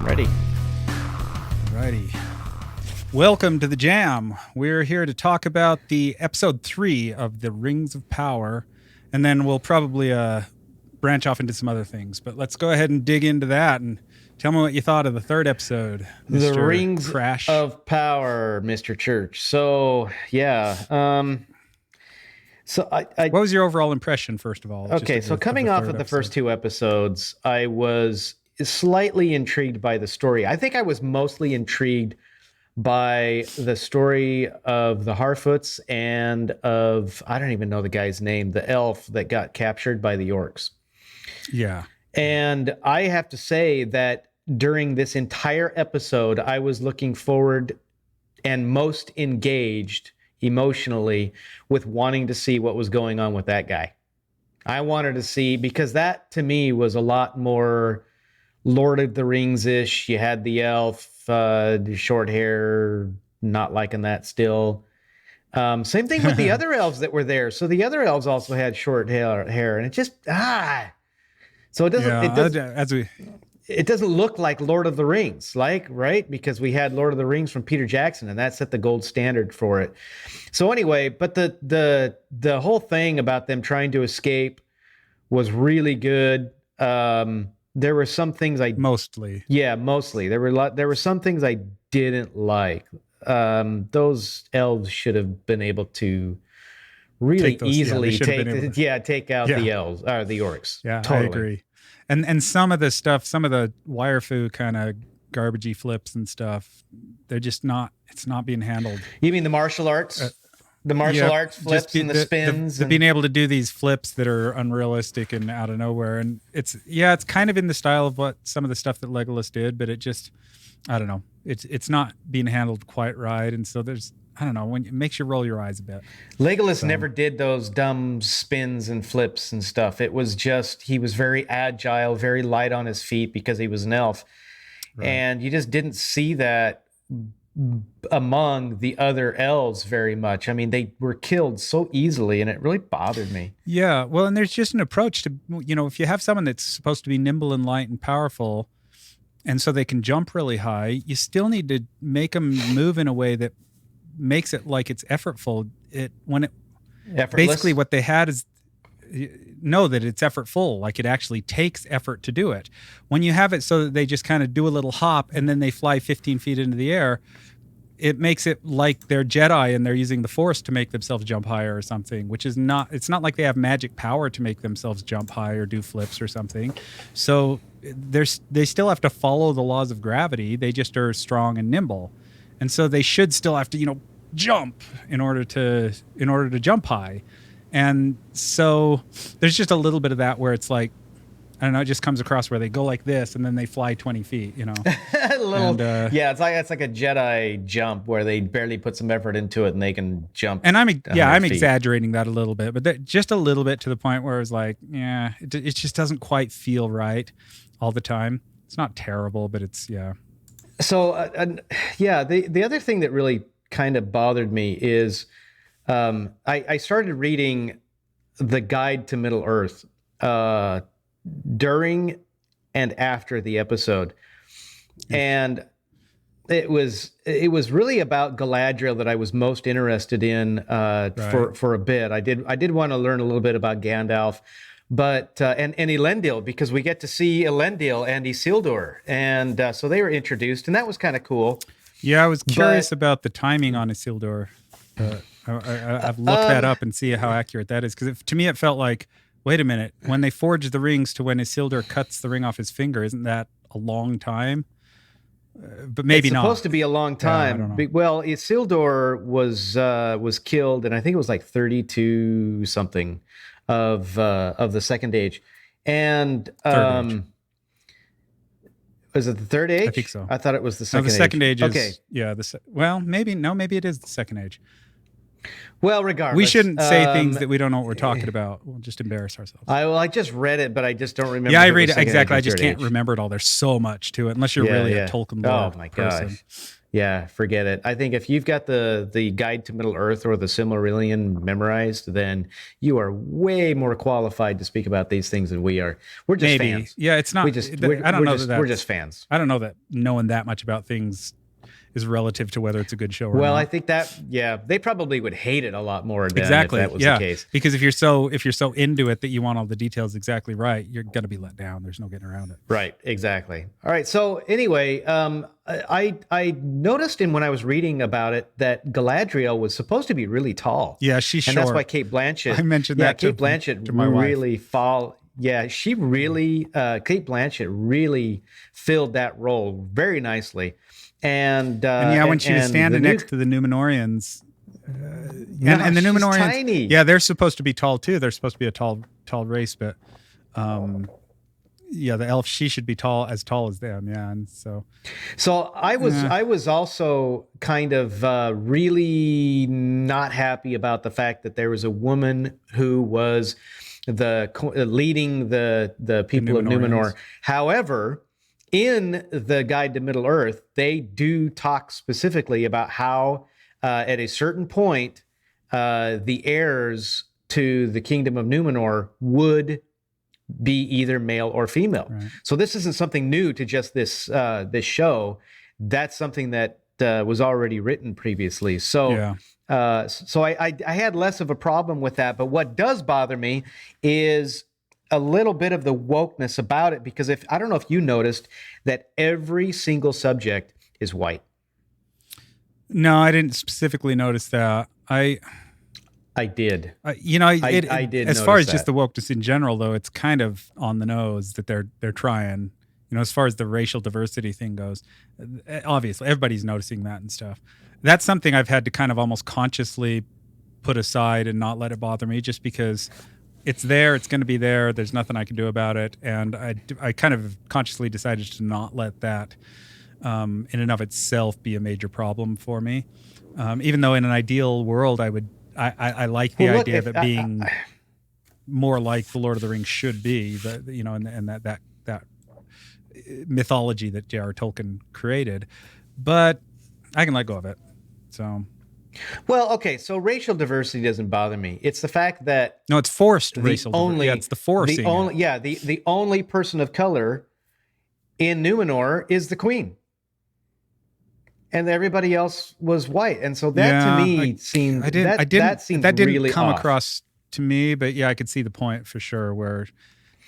Ready. Righty. Welcome to the Jam. We're here to talk about the episode 3 of the Rings of Power, and then we'll probably branch off into some other things. But let's go ahead and dig into that and tell me what you thought of the third episode, Mr. The Rings Crash. of Power, Mr. Church. So, yeah. What was your overall impression, first of all? Okay, so coming off of the first 2 episodes, I was slightly intrigued by the story. I think I was mostly intrigued by the story of the Harfoots and of, I don't even know the guy's name, the elf that got captured by the orcs. Yeah. And I have to say that during this entire episode, I was looking forward and most engaged emotionally with wanting to see what was going on with that guy. I wanted to see, because that to me was a lot more Lord of the Rings-ish. You had the elf, short hair, not liking that still. Same thing with the other elves that were there. So the other elves also had short hair, and it just So it doesn't. It doesn't look like Lord of the Rings, right? Because we had Lord of the Rings from Peter Jackson, and that set the gold standard for it. So anyway, but the whole thing about them trying to escape was really good. There were some things mostly. There were some things I didn't like. Those elves should have been able to really easily take out the elves or the orcs. Yeah, totally. I agree. And some of the stuff, some of the wire fu kind of garbagey flips and stuff, they're just not. It's not being handled. You mean the martial arts? The martial arts flips and the spins. Being able to do these flips that are unrealistic and out of nowhere. And it's kind of in the style of what some of the stuff that Legolas did, but it just, I don't know. It's not being handled quite right. And so there's, I don't know, it makes you roll your eyes a bit. Legolas never did those dumb spins and flips and stuff. It was just, he was very agile, very light on his feet because he was an elf. Right. And you just didn't see that among the other elves very much. I mean, they were killed so easily, and it really bothered me. Yeah, well, and there's just an approach to, if you have someone that's supposed to be nimble and light and powerful, and so they can jump really high, you still need to make them move in a way that makes it like it's effortful. Basically what they had is know that it's effortful, like it actually takes effort to do it. When you have it so that they just kind of do a little hop and then they fly 15 feet into the air, it makes it like they're Jedi and they're using the Force to make themselves jump higher or something, which is not, it's not like they have magic power to make themselves jump high or do flips or something. So they still have to follow the laws of gravity. They just are strong and nimble. And so they should still have to, jump in order to jump high. And so there's just a little bit of that where it's like, I don't know, it just comes across where they go like this and then they fly 20 feet, a little, it's like a Jedi jump where they barely put some effort into it and they can jump. And I'm exaggerating that a little bit, but just a little bit to the point where it's like, it just doesn't quite feel right all the time. It's not terrible, but it's, So, the other thing that really kind of bothered me is I started reading The Guide to Middle-earth during and after the episode. And it was really about Galadriel that I was most interested in for a bit. I did want to learn a little bit about Gandalf, but and Elendil, because we get to see Elendil and Isildur, and so they were introduced, and that was kind of cool. Yeah, I was curious about the timing on Isildur. I've looked that up and see how accurate that is, because to me it felt like, wait a minute, when they forge the rings to when Isildur cuts the ring off his finger, isn't that a long time? But maybe not. It's supposed to be a long time. I don't know. Well, Isildur was killed, and I think it was like 32 something of the Second Age, and Third Age. Was it the Third Age? I think so. I thought it was the Second Age. No, the Second Age is, okay. Maybe it is the Second Age. Well, regardless. We shouldn't say things that we don't know what we're talking about. We'll just embarrass ourselves. I just read it, but I just don't remember. Yeah, I read it. Exactly. I just can't remember it all. There's so much to it, unless you're really a Tolkien lore person. Gosh. Yeah, forget it. I think if you've got the Guide to Middle Earth or the Silmarillion memorized, then you are way more qualified to speak about these things than we are. We're just Maybe. fans. Yeah, it's We not. just I don't know that we're that's. just fans. I don't know that knowing that much about things is relative to whether it's a good show or Well, I not. think that yeah, they probably would hate it a lot more than if Exactly. that was the Yeah. case. Because if you're so into it that you want all the details exactly right, you're gonna be let down. There's no getting around it. Right, exactly. All right. So anyway, I noticed in when I was reading about it that Galadriel was supposed to be really tall. Yeah, she's and short. that's why Kate Blanchett. I mentioned yeah, that Kate Blanchett to my wife. really fall. Yeah, she really Kate Blanchett really filled that role very nicely. And yeah, when she was standing next to the Numenorians, and the Numenorians, tiny. yeah, they're supposed to be tall too. They're supposed to be a tall race, but yeah, the elf, she should be as tall as them. Yeah, and so I was also kind of really not happy about the fact that there was a woman who was leading the people of Numenor. However, in the Guide to Middle Earth, they do talk specifically about how at a certain point the heirs to the kingdom of Numenor would be either male or female. Right. So this isn't something new to just this show. That's something that was already written previously. So yeah. So I had less of a problem with that. But what does bother me is a little bit of the wokeness about it, because I don't know if you noticed that every single subject is white. No, I didn't specifically notice that. I did. I did. As far as just the wokeness in general, though, it's kind of on the nose that they're trying. As far as the racial diversity thing goes, obviously everybody's noticing that and stuff. That's something I've had to kind of almost consciously put aside and not let it bother me, just because it's there, it's going to be there. There's nothing I can do about it, and I kind of consciously decided to not let that in and of itself be a major problem for me. Even though in an ideal world, I like the idea of it being more like the Lord of the Rings should be, and that mythology that J.R. Tolkien created, but I can let go of it. So, well, okay. So racial diversity doesn't bother me. It's the fact that no, it's forced racial diversity. Yeah, it's the forcing. The only person of color in Numenor is the queen, and everybody else was white. And so that to me seemed that didn't really come off. across to me. But yeah, I could see the point for sure.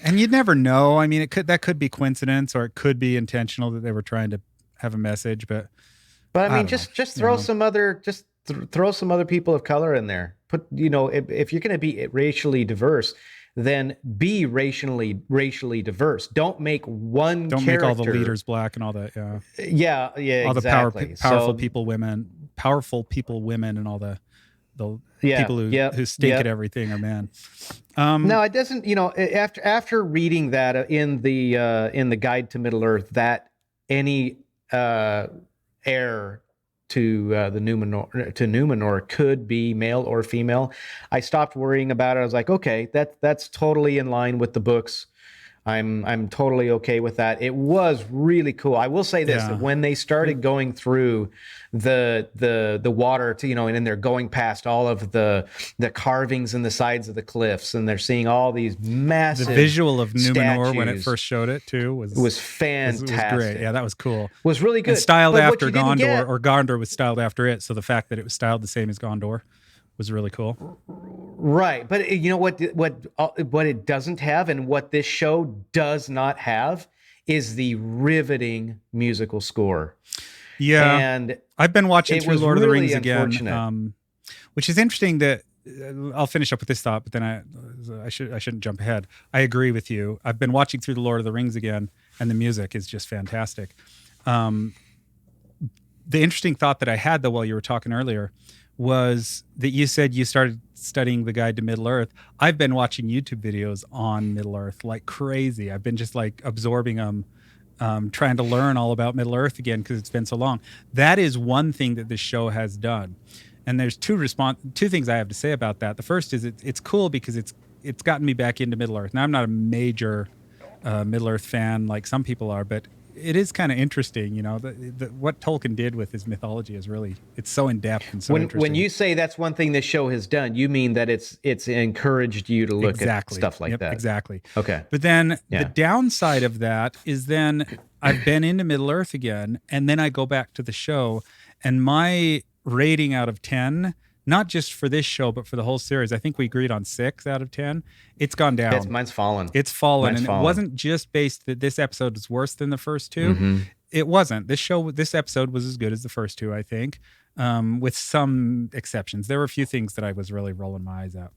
And you'd never know. I mean, that could be coincidence, or it could be intentional that they were trying to have a message. But I mean, just throw some other throw some other people of color in there. Put if you're going to be racially diverse, then be racially diverse. Don't make one. Don't make all the leaders black and all that. Yeah. All exactly. the powerful people, women, and all the people who stink at everything are men. No, it doesn't. After reading that in the Guide to Middle Earth, that any heir to Numenor could be male or female, I stopped worrying about it. I was like, okay, that's totally in line with the books. I'm totally okay with that. It was really cool. I will say this: that when they started going through the water, and they're going past all of the carvings in the sides of the cliffs, and they're seeing all these massive. The visual of Numenor statues when it first showed it too was fantastic. Was great. Yeah, that was cool. Was really good. And styled after Gondor, or Gondor was styled after it. So the fact that it was styled the same as Gondor was really cool. Right. But you know what it doesn't have, and what this show does not have, is the riveting musical score. Yeah. And I've been watching through Lord of the Rings again, which is interesting. That I'll finish up with this thought, but then I shouldn't jump ahead. I agree with you. I've been watching through the Lord of the Rings again, and the music is just fantastic. The interesting thought that I had, though, while you were talking earlier, was that you said you started studying the Guide to Middle Earth. I've been watching YouTube videos on Middle Earth like crazy. I've been just like absorbing them, trying to learn all about Middle Earth again because it's been so long. That is one thing that this show has done. And there's two things I have to say about that. The first is it's cool because it's gotten me back into Middle Earth. Now, I'm not a major Middle Earth fan like some people are, but it is kind of interesting, what Tolkien did with his mythology is really, it's so in depth and so interesting. When you say that's one thing this show has done, you mean that it's encouraged you to look at stuff like that. Exactly. Okay. But then the downside of that is then I've been into Middle Earth again, and then I go back to the show, and my rating out of 10, not just for this show, but for the whole series, I think we agreed on 6 out of 10. It's gone down. Mine's fallen. It's fallen. It wasn't just based that this episode is worse than the first 2. Mm-hmm. It wasn't. This episode was as good as the first 2, I think, with some exceptions. There were a few things that I was really rolling my eyes at.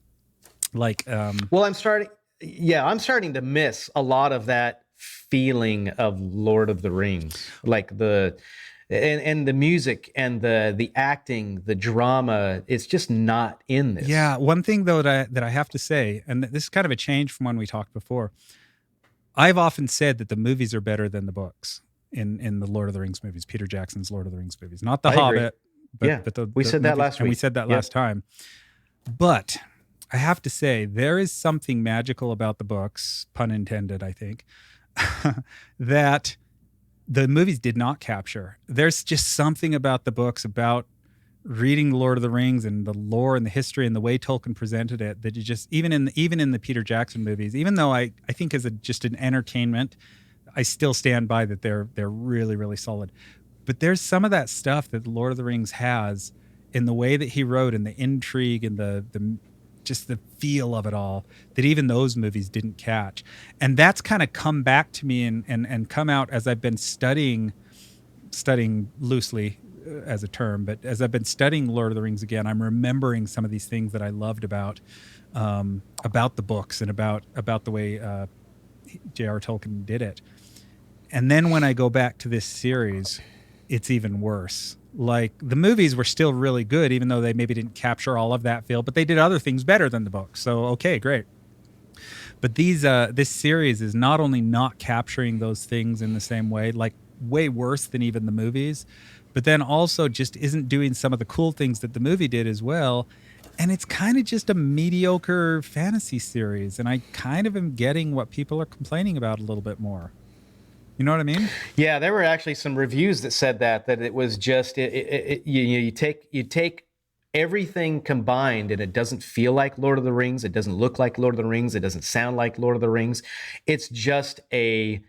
Like, well, I'm starting to miss a lot of that feeling of Lord of the Rings, like and the music and the acting, the drama. It's just not in this. Yeah, one thing though that I have to say, and this is kind of a change from when we talked before. I've often said that the movies are better than the books in the Lord of the Rings movies, Peter Jackson's Lord of the Rings movies, not The Hobbit. But we said that last week. And we said that last time. But I have to say, there is something magical about the books, pun intended, I think, that the movies did not capture. There's just something about the books, about reading The Lord of the Rings and the lore and the history and the way Tolkien presented it, that you just, even in the Peter Jackson movies, even though I think as just an entertainment, I still stand by that they're really, really solid. But there's some of that stuff that The Lord of the Rings has in the way that he wrote and the intrigue and the just the feel of it all that even those movies didn't catch. And that's kind of come back to me and come out as I've been studying loosely as a term, but as I've been studying Lord of the Rings again, I'm remembering some of these things that I loved about the books and about the way J.R. Tolkien did it. And then when I go back to this series, it's even worse. Like, the movies were still really good, even though they maybe didn't capture all of that feel, but they did other things better than the book. So, okay, great. But this series is not only not capturing those things in the same way, like way worse than even the movies, but then also just isn't doing some of the cool things that the movie did as well. And it's kind of just a mediocre fantasy series. And I kind of am getting what people are complaining about a little bit more. You know what I mean? Yeah, there were actually some reviews that said that it was just you take everything combined and it doesn't feel like Lord of the Rings. It doesn't look like Lord of the Rings. It doesn't sound like Lord of the Rings. It's just a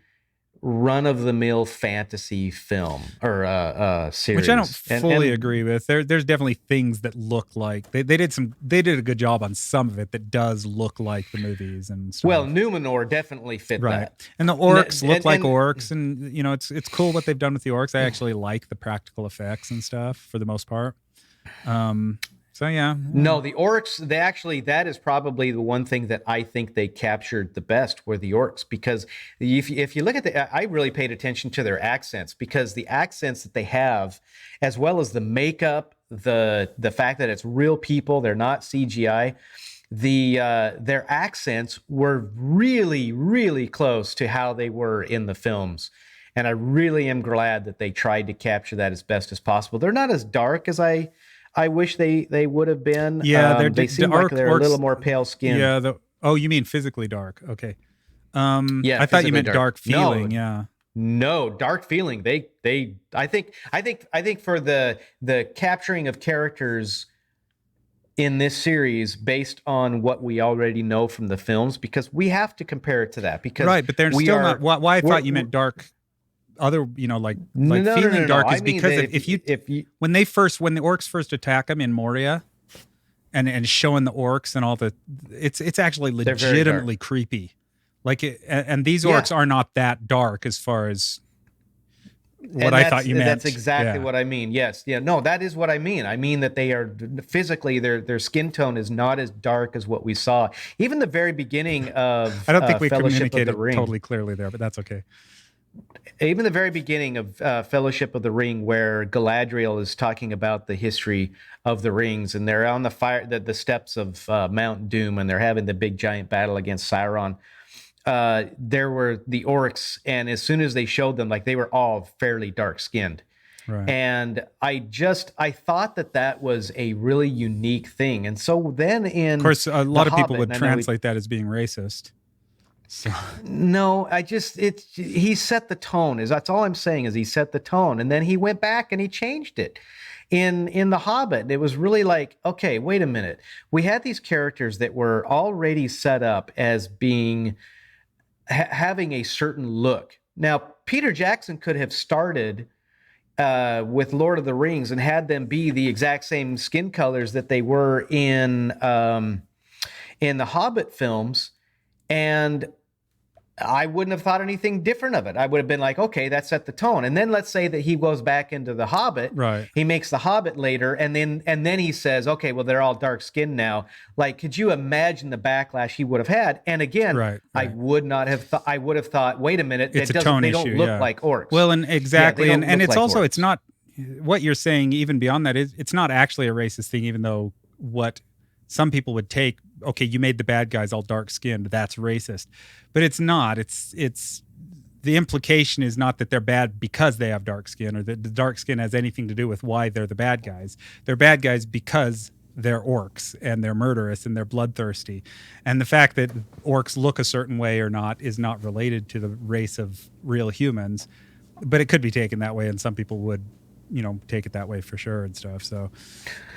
run-of-the-mill fantasy film or series, which I don't fully agree with. There's definitely things that look like they did a good job on some of it that does look like the movies and stuff. Well, Numenor definitely fit that, and the orcs look like orcs, and it's cool what they've done with the orcs. I actually like the practical effects and stuff for the most part. So yeah. No, the orcs, that is probably the one thing that I think they captured the best were the orcs, because if you look at I really paid attention to their accents, because the accents that they have, as well as the makeup, the fact that it's real people, they're not CGI, their accents were really, really close to how they were in the films. And I really am glad that they tried to capture that as best as possible. They're not as dark as I wish they would have been. Yeah, they seem like they're a little more pale skinned. Yeah. You mean physically dark? Okay. Yeah, I thought you meant dark feeling. No, yeah. No, dark feeling. I think for the capturing of characters in this series based on what we already know from the films, because we have to compare it to that. Because right, but they're still not. Why I thought you meant dark. Other, like feeling dark is because if you when the orcs first attack them in Moria, and showing the orcs and all it's actually legitimately creepy. Like and these orcs are not that dark as far as what I thought you meant. That's exactly what I mean. Yes, yeah, no, that is what I mean. I mean that they are physically their skin tone is not as dark as what we saw. Even the very beginning of I don't think we Fellowship of the communicated Ring. Totally clearly there, but that's okay. Even the very beginning of Fellowship of the Ring, where Galadriel is talking about the history of the rings, and they're on the steps of Mount Doom, and they're having the big giant battle against Sauron. There were the orcs, and as soon as they showed them, like, they were all fairly dark skinned. Right. And I thought that was a really unique thing. And so then of course, a lot of people would translate that as being racist. So No, he set the tone. That's all I'm saying is he set the tone, and then he went back and he changed it. In The Hobbit, it was really like, okay, wait a minute. We had these characters that were already set up as being having a certain look. Now, Peter Jackson could have started with Lord of the Rings and had them be the exact same skin colors that they were in the Hobbit films, and I wouldn't have thought anything different of it. I would have been like, okay, that set the tone. And then let's say that he goes back into the Hobbit. Right. He makes the Hobbit later, and then he says, okay, well, they're all dark skinned now. Like, could you imagine the backlash he would have had? And again, Right. I would not have thought. I would have thought, wait a minute, It's a tone they issue, don't look yeah. like orcs. Well, and exactly, Yeah, and it's like also orcs. it's not what you're saying. Even beyond that, it's not actually a racist thing. Even though what some people would take, okay, you made the bad guys all dark skinned, that's racist, but it's not. It's the implication is not that they're bad because they have dark skin, or that the dark skin has anything to do with why they're the bad guys. They're bad guys because they're orcs and they're murderous and they're bloodthirsty. And the fact that orcs look a certain way or not is not related to the race of real humans, but it could be taken that way, and some people would, take it that way for sure and stuff. So,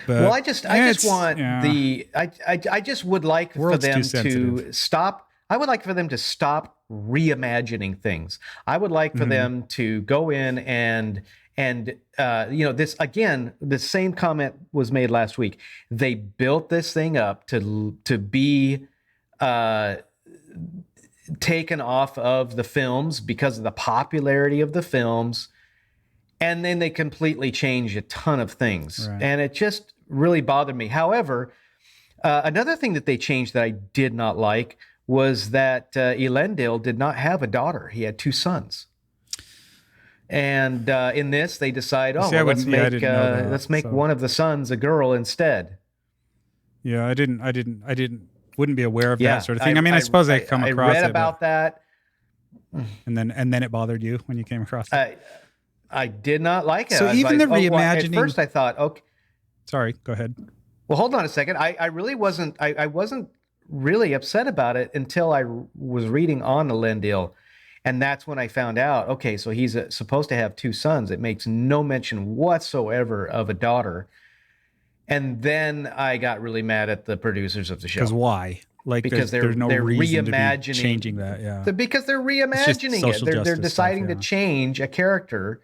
but well, I just want I just would like for them to stop. I would like for them to stop reimagining things. I would like for them to go in and this again, the same comment was made last week. They built this thing up to be taken off of the films because of the popularity of the films. And then they completely changed a ton of things. Right. And it just really bothered me. However, another thing that they changed that I did not like was that Elendil did not have a daughter. He had two sons. And in this, they decide, let's make one of the sons a girl instead. Yeah, I wouldn't be aware of that sort of thing. I suppose I come across it. I read about that. And then it bothered you when you came across it? I did not like it. So even the reimagining. At first, I thought, okay. Sorry, go ahead. Well, hold on a second. I really wasn't. I wasn't really upset about it until I was reading on Elendil, and that's when I found out. Okay, so he's supposed to have two sons. It makes no mention whatsoever of a daughter. And then I got really mad at the producers of the show. Because why? Because there's no reason to be changing that. Yeah. Because they're reimagining it. They're deciding to change a character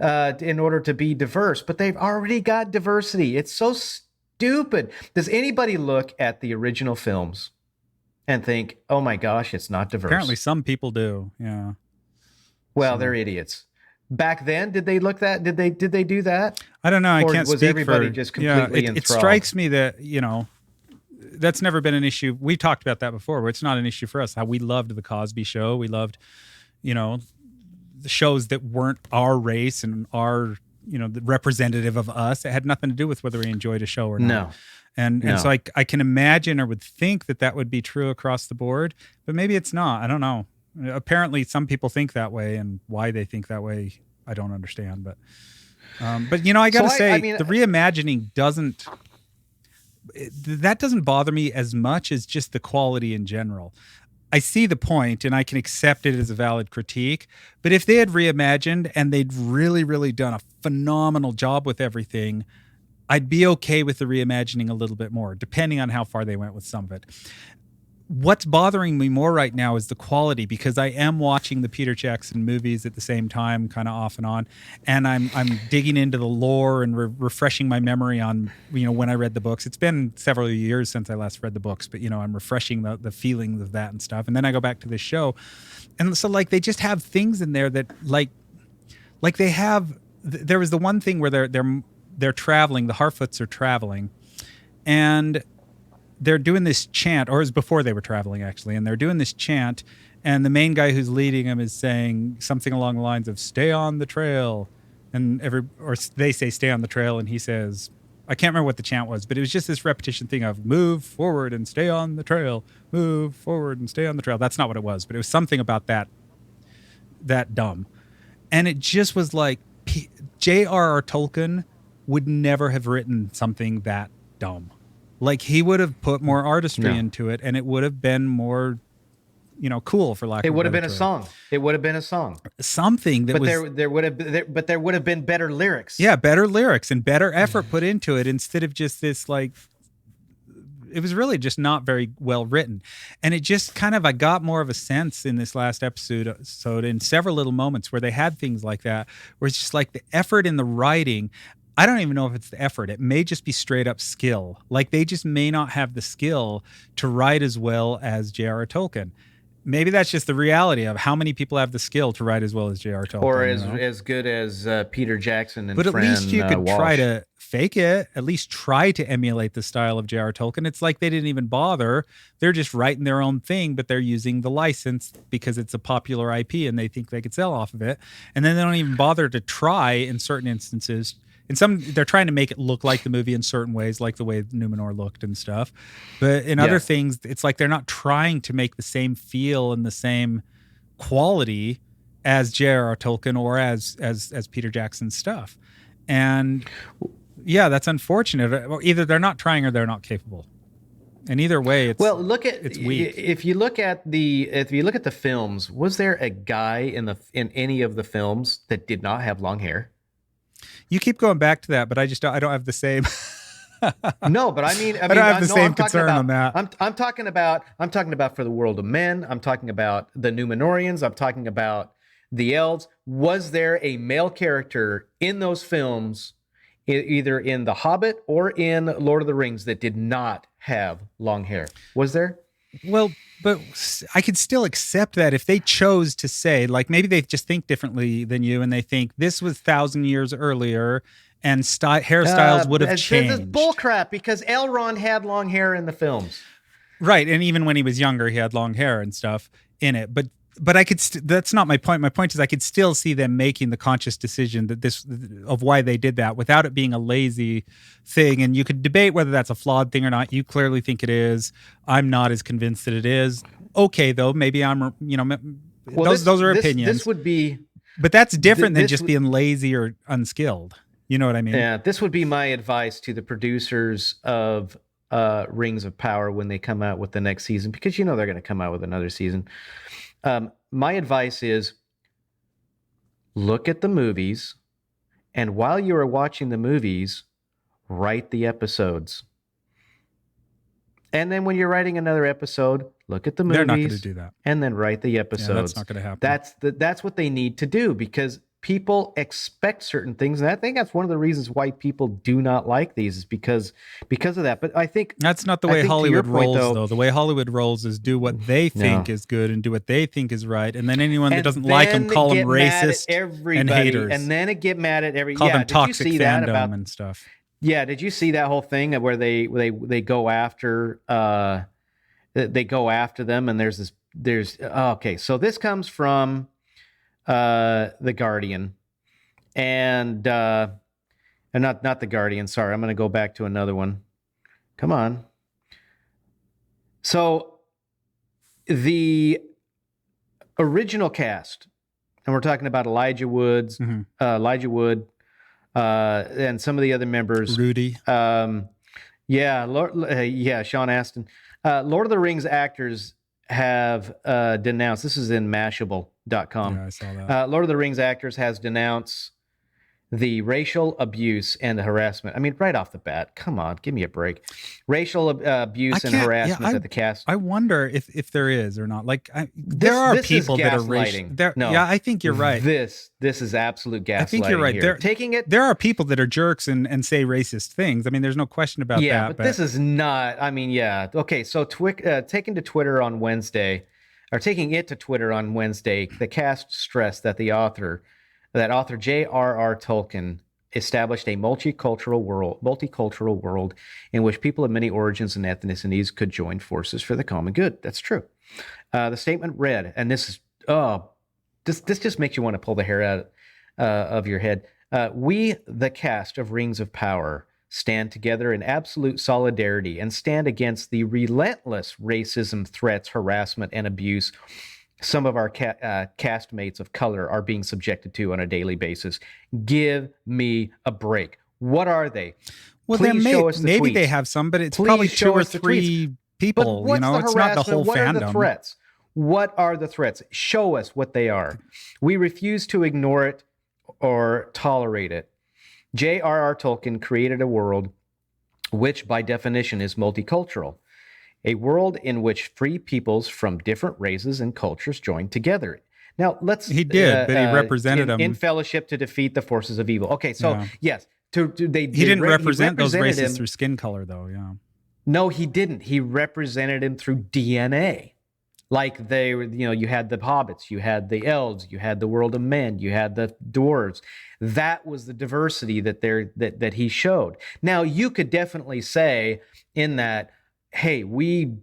in order to be diverse, but they've already got diversity. It's so stupid. Does anybody look at the original films and think, "Oh my gosh, it's not diverse"? Apparently, some people do. Yeah. Well, they're idiots. Back then, did they look that? Did they do that? I don't know. I can't was speak everybody for, just completely enthralled? It strikes me that that's never been an issue. We talked about that before. Where it's not an issue for us. How we loved the Cosby Show. We loved, the shows that weren't our race and our, the representative of us. It had nothing to do with whether we enjoyed a show or not. No. And so I can imagine or would think that would be true across the board, but maybe it's not. I don't know. Apparently some people think that way, and why they think that way, I don't understand. But I got to say, the reimagining doesn't bother me as much as just the quality in general. I see the point, and I can accept it as a valid critique. But if they had reimagined and they'd really, really done a phenomenal job with everything, I'd be okay with the reimagining a little bit more, depending on how far they went with some of it. What's bothering me more right now is the quality, because I am watching the Peter Jackson movies at the same time, kind of off and on, and I'm digging into the lore and refreshing my memory on when I read the books. It's been several years since I last read the books, but I'm refreshing the feelings of that and stuff. And then I go back to this show, and so they just have things in there that like they have. There was the one thing where they're traveling. The Harfoots are traveling, and they're doing this chant, or it was before they were traveling actually, and they're doing this chant, and the main guy who's leading them is saying something along the lines of "Stay on the trail," and they say "Stay on the trail," and he says, I can't remember what the chant was, but it was just this repetition thing of "Move forward and stay on the trail, move forward and stay on the trail." That's not what it was, but it was something about that dumb, and it just was like J.R.R. Tolkien would never have written something that dumb. Like, he would have put more artistry into it, and it would have been more cool, for lack It of a would have better been a term. song. It would have been a song. Something that But was there would have there would have been better lyrics. yeah, better lyrics and better effort put into it instead of just this like it was really just not very well written. And it just kind of I got more of a sense in this last episode in several little moments where they had things like that, where it's just like the effort in the writing. I don't even know if it's the effort. It may just be straight up skill. Like they just may not have the skill to write as well as J.R.R. Tolkien. Maybe that's just the reality of how many people have the skill to write as well as J.R.R. Tolkien. Or as good as Peter Jackson and but at Fran, least you could Walsh. try to fake it, at least try to emulate the style of J.R.R. Tolkien. It's like they didn't even bother. They're just writing their own thing, but they're using the license because it's a popular IP and they think they could sell off of it. And then they don't even bother to try in certain instances. In some, they're trying to make it look like the movie in certain ways, like the way Numenor looked and stuff. But in other things, it's like they're not trying to make the same feel and the same quality as J.R.R. Tolkien or as Peter Jackson's stuff. And yeah, that's unfortunate. Either they're not trying or they're not capable. And either way, it's it's weak. If you look at the films, was there a guy in any of the films that did not have long hair? You keep going back to that, but I don't have the same. No, but I mean, I don't have the same concern on that. I'm talking about for the world of men. I'm talking about the Numenorians. I'm talking about the elves. Was there a male character in those films, either in The Hobbit or in Lord of the Rings, that did not have long hair? Was there? Well, but I could still accept that if they chose to say, like, maybe they just think differently than you and they think this was 1,000 years earlier and hairstyles would have changed. That's bullcrap because Elrond had long hair in the films. Right. And even when he was younger, he had long hair and stuff in it. But I could. That's not my point. My point is I could still see them making the conscious decision of why they did that without it being a lazy thing. And you could debate whether that's a flawed thing or not. You clearly think it is. I'm not as convinced that it is. Okay, though, maybe I'm. Those are opinions. This would be. But that's different than just being lazy or unskilled. You know what I mean? Yeah. This would be my advice to the producers of Rings of Power when they come out with the next season, because they're going to come out with another season. My advice is look at the movies, and while you are watching the movies, write the episodes. And then when you're writing another episode, look at the movies. They're not going to do that. And then write the episodes. Yeah, that's not going to happen. That's what they need to do, because people expect certain things, and I think that's one of the reasons why people do not like these is because of that. But I think that's not the way Hollywood rolls, though. The way Hollywood rolls is do what they think is good and do what they think is right, and then anyone that doesn't like them call them racist and haters, and then it get mad at every call them toxic did you see fandom that about, and stuff. Yeah, did you see that whole thing where they go after them, and okay, so this comes from The Guardian, and not The Guardian. Sorry, I'm going to go back to another one. Come on. So the original cast, and we're talking about Elijah Wood, and some of the other members. Rudy. Sean Astin. Lord of the Rings actors have denounced. This is in Mashable.com. Yeah, I saw that. Lord of the Rings actors has denounced the racial abuse and the harassment. I mean, right off the bat, come on, give me a break. Racial abuse and harassment at the cast. I wonder if there is or not. Like, there are people that are racial. Yeah, I think you're right. This is absolute gaslighting. I think you're right. Here. There are people that are jerks and say racist things. I mean, there's no question about that. Yeah, but this is not. I mean, yeah. Okay, so taking to Twitter on Wednesday, the cast stressed that author J.R.R. Tolkien established a multicultural world in which people of many origins and ethnicities could join forces for the common good. That's true. The statement read, and this just makes you want to pull the hair out of your head. We, the cast of Rings of Power, stand together in absolute solidarity and stand against the relentless racism, threats, harassment, and abuse some of our castmates of color are being subjected to on a daily basis. Give me a break. What are they? Well, maybe they have some, but it's Please probably 2 or 3 tweets. people. But what's the it's not the whole what fandom. Are the threats? What are the threats? Show us what they are. We refuse to ignore it or tolerate it. J.R.R. Tolkien created a world which, by definition, is multicultural, a world in which free peoples from different races and cultures join together. Now, let's He did, but he represented in them fellowship to defeat the forces of evil. Okay, so yes, he didn't represent those races through skin color, though. Yeah. No, he didn't. He represented him through DNA. Like they were, you had the hobbits, you had the elves, you had the world of men, you had the dwarves. That was the diversity that he showed. Now, you could definitely say in that, hey, we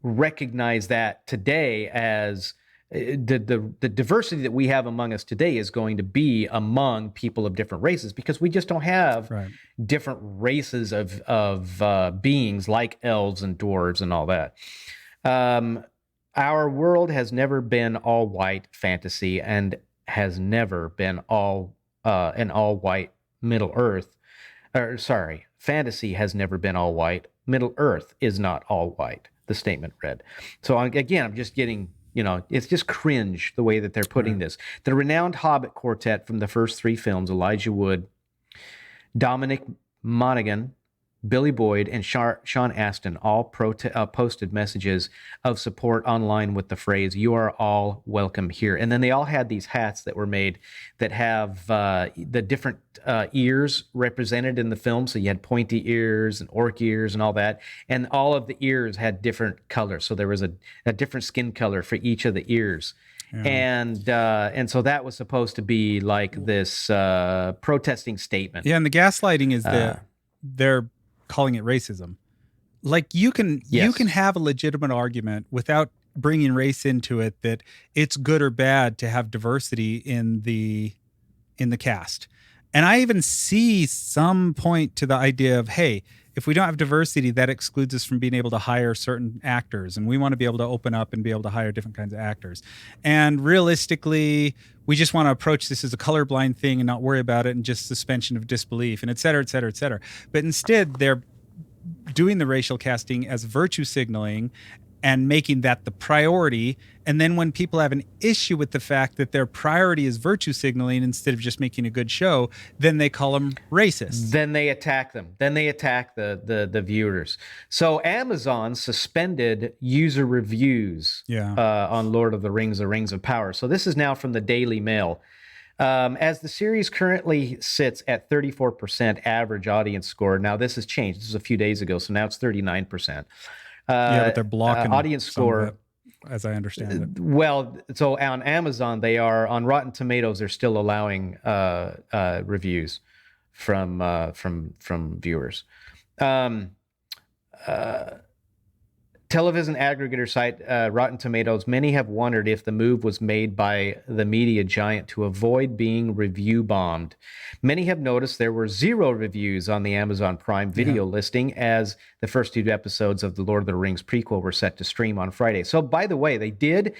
recognize that today as the diversity that we have among us today is going to be among people of different races, because we just don't have different races of beings like elves and dwarves and all that. Our world has never been all white fantasy and has never been an all white Middle Earth. Fantasy has never been all white. Middle Earth is not all white, the statement read. So again, I'm just getting, it's just cringe the way that they're putting this. The renowned Hobbit quartet from the first 3 films, Elijah Wood, Dominic Monaghan, Billy Boyd, and Sean Astin all posted messages of support online with the phrase, "You are all welcome here." And then they all had these hats that were made that have the different ears represented in the film. So you had pointy ears and orc ears and all that. And all of the ears had different colors. So there was a different skin color for each of the ears. Yeah. And so that was supposed to be like this protesting statement. Yeah, and the gaslighting is that they're calling it racism. Like you can have a legitimate argument without bringing race into it, that it's good or bad to have diversity in the cast. And I even see some point to the idea of, hey, if we don't have diversity, that excludes us from being able to hire certain actors. And we want to be able to open up and be able to hire different kinds of actors. And realistically, we just want to approach this as a colorblind thing and not worry about it and just suspension of disbelief and et cetera, et cetera, et cetera. But instead, they're doing the racial casting as virtue signaling and making that the priority. And then when people have an issue with the fact that their priority is virtue signaling instead of just making a good show, then they call them racist. Then they attack them. Then they attack the viewers. So Amazon suspended user reviews on Lord of the Rings of Power. So this is now from the Daily Mail. As the series currently sits at 34% average audience score. Now this has changed. This is a few days ago, so now it's 39%. But they're blocking audience score, as I understand it. Well, so on Amazon, they are on Rotten Tomatoes. They're still allowing reviews from viewers. Television aggregator site Rotten Tomatoes. Many have wondered if the move was made by the media giant to avoid being review bombed. Many have noticed there were 0 reviews on the Amazon Prime Video listing as the first 2 episodes of the Lord of the Rings prequel were set to stream on Friday. So, by the way, they did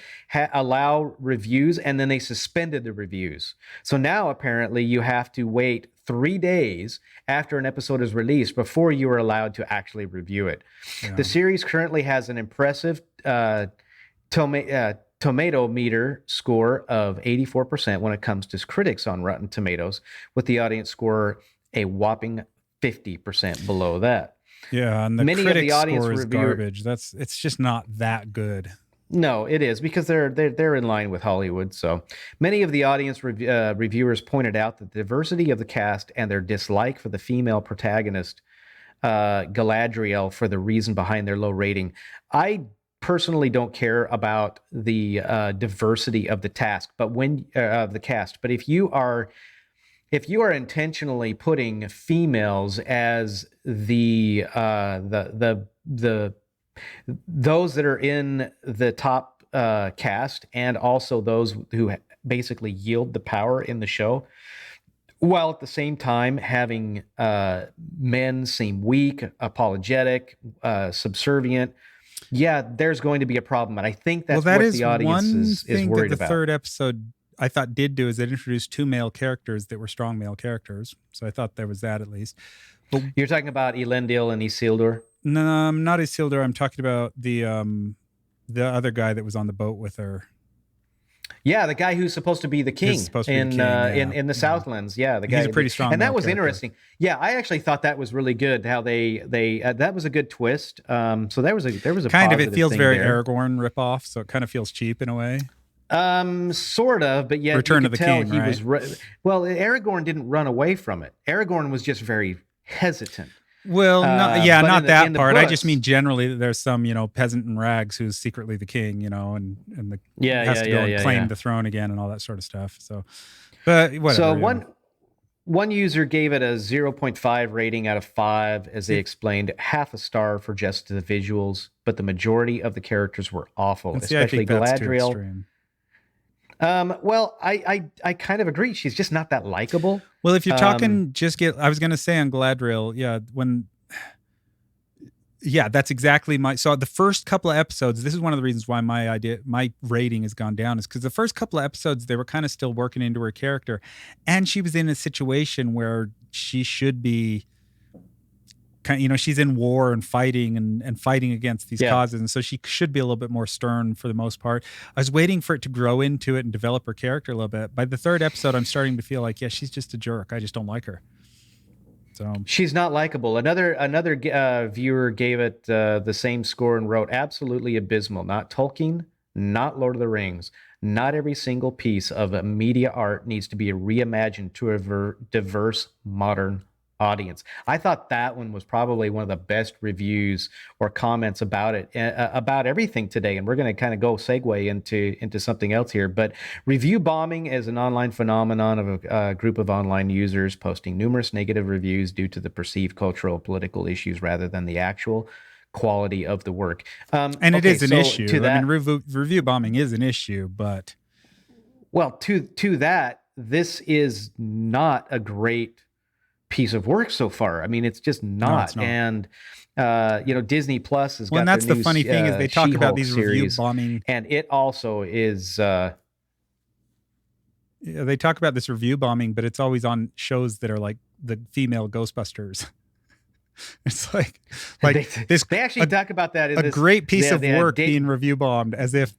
allow reviews, and then they suspended the reviews. So now apparently you have to wait 3 days after an episode is released before you are allowed to actually review it. Yeah. The series currently has an impressive tomato meter score of 84% when it comes to critics on Rotten Tomatoes, with the audience score a whopping 50% below that. Yeah, and the critic score is garbage. It's just not that good. No, it is, because they're in line with Hollywood. So many of the audience reviewers pointed out that the diversity of the cast and their dislike for the female protagonist, Galadriel, for the reason behind their low rating. I personally don't care about the diversity of the cast, but if you are intentionally putting females as the those that are in the top cast, and also those who basically yield the power in the show, while at the same time having men seem weak, apologetic, subservient, there's going to be a problem. And I think that's what the audience is worried about. The third episode, I thought, did do is it introduced 2 male characters that were strong male characters. So I thought there was that at least. But you're talking about Elendil and Isildur? No, not Isildur. I'm talking about the the other guy that was on the boat with her. Yeah, the guy who's supposed to be the king supposed to be the in king, yeah. in the Southlands. Yeah, the guy. He's a pretty strong and that male was character. interesting. Yeah, I actually thought that was really good. How they that was a good twist. So there was a kind of, it positive feels thing very there. Aragorn ripoff, so it kind of feels cheap in a way. Sort of, but yet Return you of could the tell King, he right? was well. Aragorn didn't run away from it. Aragorn was just very hesitant. Well, not but not that in the part. I books- just mean generally that there's some, peasant in rags who's secretly the king, and the has to go and claim the throne again and all that sort of stuff. So, but whatever. So one user gave it a 0.5 rating out of 5, as they explained, half a star for just the visuals, but the majority of the characters were awful, especially Galadriel. Well, I kind of agree. She's just not that likable. Well, if you're talking, I was going to say on Galadriel, that's exactly so the first couple of episodes, this is one of the reasons why my rating has gone down, is because the first couple of episodes, they were kind of still working into her character, and she was in a situation where she should be she's in war and fighting and fighting against these causes. And so she should be a little bit more stern for the most part. I was waiting for it to grow into it and develop her character a little bit. By the third episode, I'm starting to feel like, she's just a jerk. I just don't like her. So she's not likable. Another viewer gave it the same score and wrote, absolutely abysmal. Not Tolkien, not Lord of the Rings. Not every single piece of media art needs to be reimagined to a diverse modern audience. I thought that one was probably one of the best reviews or comments about it, about everything today. And we're going to kind of go segue into something else here. But review bombing is an online phenomenon of a group of online users posting numerous negative reviews due to the perceived cultural political issues rather than the actual quality of the work. And it is an issue. I mean, review bombing is an issue, but well, to that, this is not a great piece of work so far. I mean, it's just not. No, it's not. And Disney Plus has got. And that's the funny thing is they talk about these review bombing, and it also is. They talk about this review bombing, but it's always on shows that are like the female Ghostbusters. It's like this. They actually talk about that. In a great piece of work being review bombed, as if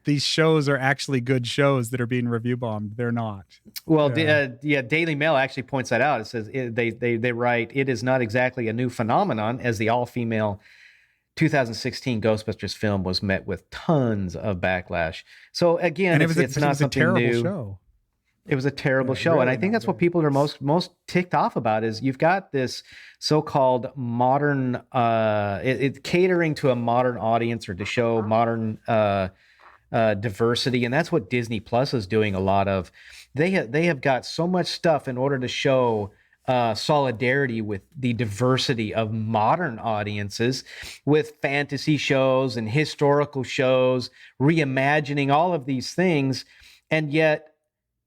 these shows are actually good shows that are being review bombed. They're not. Well, Daily Mail actually points that out. It says they write, it is not exactly a new phenomenon, as the all-female 2016 Ghostbusters film was met with tons of backlash. So again, it's not something new. Show. It was a terrible show. Really, and I think that's what people are most ticked off about is you've got this so-called modern, it catering to a modern audience or to show modern diversity. And that's what Disney Plus is doing a lot of. They have got so much stuff in order to show solidarity with the diversity of modern audiences, with fantasy shows and historical shows, reimagining all of these things. And yet,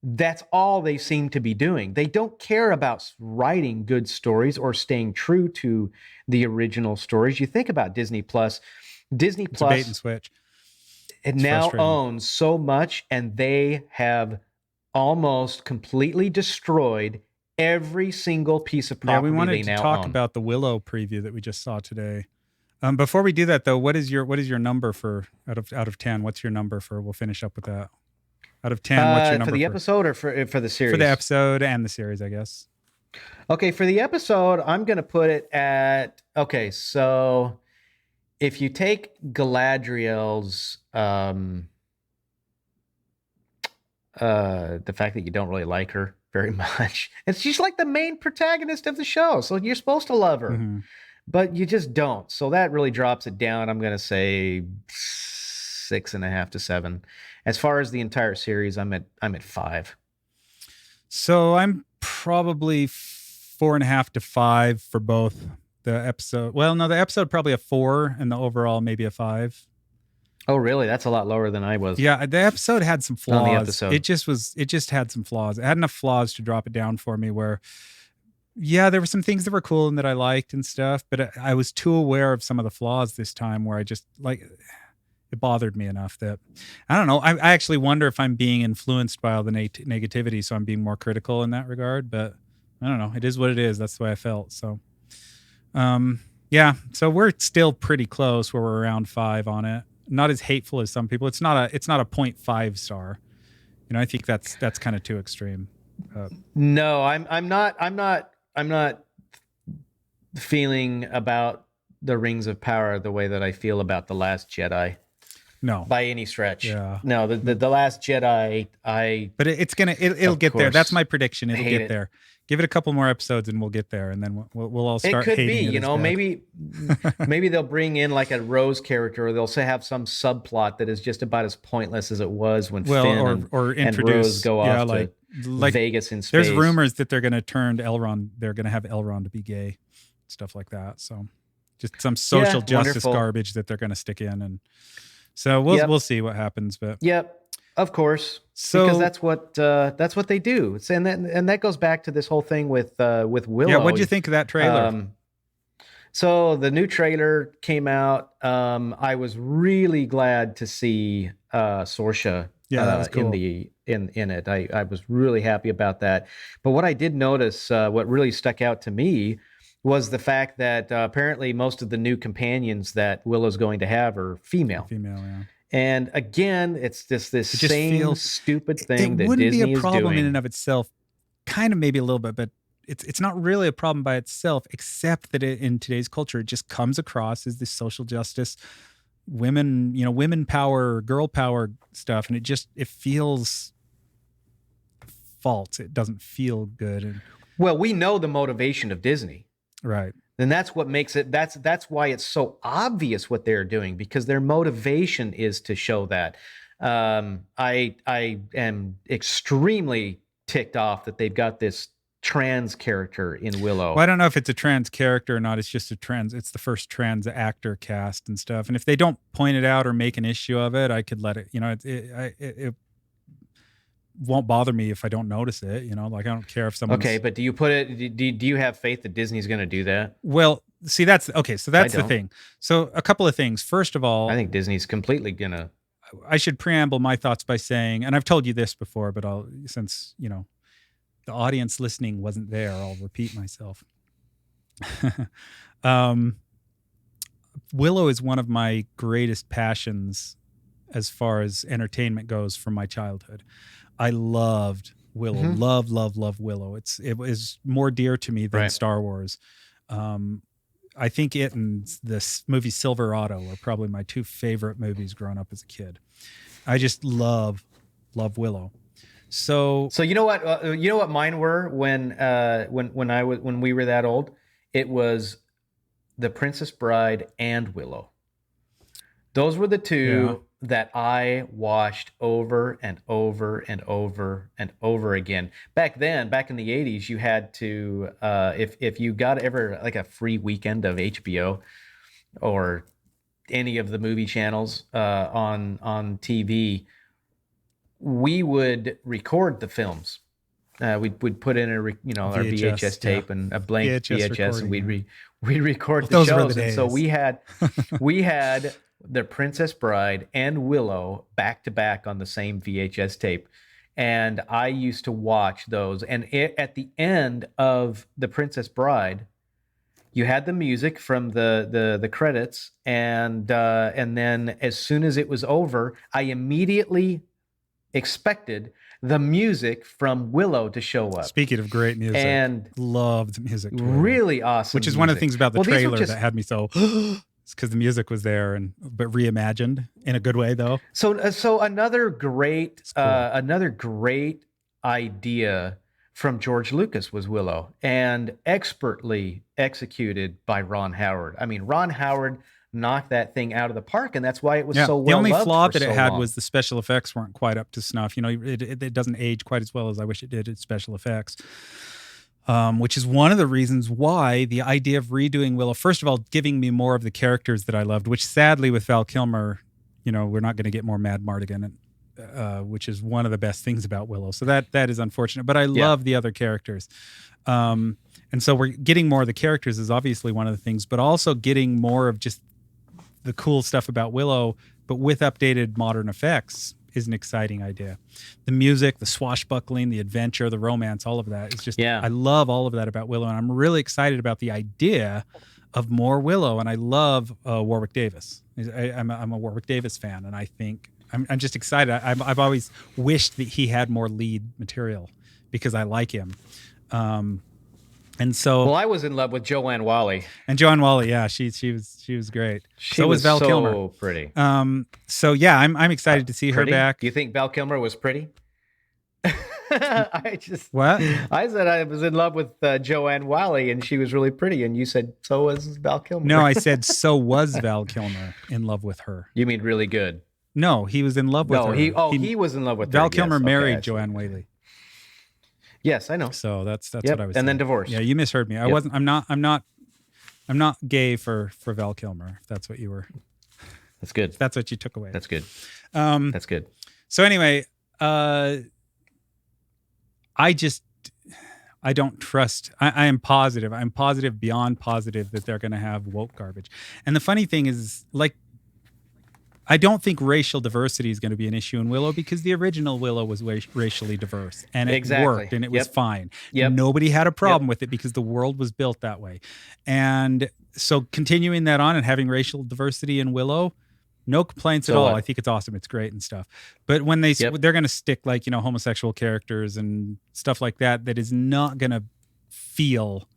that's all they seem to be doing. They don't care about writing good stories or staying true to the original stories. You think about Disney Plus. It's a bait and switch. It now owns so much, and they have almost completely destroyed every single piece of property. Yeah, we wanted to talk about the Willow preview that we just saw today. Before we do that, though, what is your number for out of 10? What's your number for? We'll finish up with that. Out of 10, what's your number for the episode or for the series? For the episode and the series, I guess. Okay, for the episode, I'm going to put it at so if you take Galadriel's the fact that you don't really like her very much. And she's like the main protagonist of the show, so you're supposed to love her. Mm-hmm. But you just don't. So that really drops it down. I'm going to say 6.5 to 7. As far as the entire series, I'm at 5. So I'm probably 4.5 to 5 for both the episode. Well, no, the episode probably a 4, and the overall maybe a 5. Oh, really? That's a lot lower than I was. Yeah, the episode had some flaws. On the episode. It just had some flaws. It had enough flaws to drop it down for me where, yeah, there were some things that were cool and that I liked and stuff, but I was too aware of some of the flaws this time where I just it bothered me enough that, I don't know. I actually wonder if I'm being influenced by all the negativity, so I'm being more critical in that regard, but I don't know. It is what it is. That's the way I felt. So, yeah, so we're still pretty close where we're around 5 on it. not as hateful as some people. It's not a 0.5 star. I think that's kind of too extreme. No, I'm not feeling about the Rings of Power the way that I feel about The Last Jedi. No, by any stretch. Yeah. No, the Last Jedi, But it'll get there. That's my prediction. It'll get there. Give it a couple more episodes and we'll get there, and then we'll all start. It could hating be, it maybe they'll bring in like a Rose character, or they'll have some subplot that is just about as pointless as it was when Finn or and introduce Rose go off to Vegas in space. There's rumors that they're going to turn Elrond. They're going to have Elrond to be gay, stuff like that. So just some social justice garbage that they're going to stick in, and so we'll see what happens. But of course, because that's what they do. And that goes back to this whole thing with Willow. Yeah, what'd you think of that trailer? So the new trailer came out. I was really glad to see Saoirse that was cool. in it. I was really happy about that. But what I did notice, what really stuck out to me, was the fact that apparently most of the new companions that Willow's going to have are female. Female, yeah. And again, it's just this same stupid thing that Disney is doing. It wouldn't be a problem in and of itself, kind of maybe a little bit, but it's not really a problem by itself, except that in today's culture, it just comes across as this social justice, women power, girl power stuff, and it feels false. It doesn't feel good. Well, we know the motivation of Disney. Right. And that's what makes it, that's why it's so obvious what they're doing, because their motivation is to show that. I am extremely ticked off that they've got this trans character in Willow. Well, I don't know if it's a trans character or not. It's just it's the first trans actor cast and stuff. And if they don't point it out or make an issue of it, I could let it, it won't bother me if I don't notice it, I don't care if someone. Okay, but do you have faith that Disney's going to do that? Well, see, that's the thing. So a couple of things. First of all, I think Disney's completely gonna. I should preamble my thoughts by saying, and I've told you this before, but since the audience listening wasn't there, I'll repeat myself. Willow is one of my greatest passions as far as entertainment goes from my childhood. I loved Willow. Mm-hmm. Love Willow. It was more dear to me than Star Wars. I think it and this movie Silverado are probably my two favorite movies growing up as a kid. I just love Willow. So you know what mine were when we were that old? It was The Princess Bride and Willow. Those were the two that I watched over and over and over and over again. Back then, back in the 80s, you had to, if you got ever like a free weekend of HBO or any of the movie channels on TV, we would record the films. We'd put in our VHS tape and a blank VHS, and we'd record the shows. And so we had The Princess Bride and Willow back to back on the same VHS tape. And I used to watch those. And at the end of The Princess Bride, you had the music from the credits. And then as soon as it was over, I immediately expected the music from Willow to show up. Speaking of great music, and loved music. Really awesome. Which is one of the things about the trailer that had me so... It's because the music was there, but reimagined in a good way, though. So another great idea from George Lucas was Willow, and expertly executed by Ron Howard. I mean, Ron Howard knocked that thing out of the park, and that's why it was so well. The only loved flaw for that so it had long. was the special effects weren't quite up to snuff. It doesn't age quite as well as I wish it did in special effects. Which is one of the reasons why the idea of redoing Willow, first of all, giving me more of the characters that I loved, which sadly with Val Kilmer, we're not going to get more Mad Mardigan, which is one of the best things about Willow. So that is unfortunate, but I love the other characters. And so we're getting more of the characters is obviously one of the things, but also getting more of just the cool stuff about Willow, but with updated modern effects is an exciting idea. The music, the swashbuckling, the adventure, the romance, all of that is just, I love all of that about Willow. And I'm really excited about the idea of more Willow. And I love Warwick Davis. I'm a Warwick Davis fan, and I think I'm just excited. I've always wished that he had more lead material because I like him. And so, Well, I was in love with Joanne Whalley. and Joanne Whalley, yeah, she was great. She was Val so Kilmer. pretty. So yeah, I'm excited to see Pretty? her back. You think Val Kilmer was pretty? What? I said I was in love with Joanne Whalley, and she was really pretty, and you said so was Val Kilmer. No, I said so was Val Kilmer in love with her. You mean really good? No, he was in love with her. He was in love with Val her. Kilmer Yes, married okay, Joanne Whalley. Yes, I know. So that's Yep, what I was saying. and then divorced. Yeah, you misheard me. I wasn't. I'm not gay for Val Kilmer. If that's what you were. That's good. That's what you took away. That's good. That's good. So anyway, I don't trust. I am positive. I'm positive beyond positive that they're going to have woke garbage. And the funny thing is, like, I don't think racial diversity is going to be an issue in Willow because the original Willow was racially diverse and it worked and it was fine. Nobody had a problem with it because the world was built that way. And so continuing that on and having racial diversity in Willow, no complaints at all. I think it's awesome. It's great and stuff. But when they're going to stick like, homosexual characters and stuff like that, that is not going to feel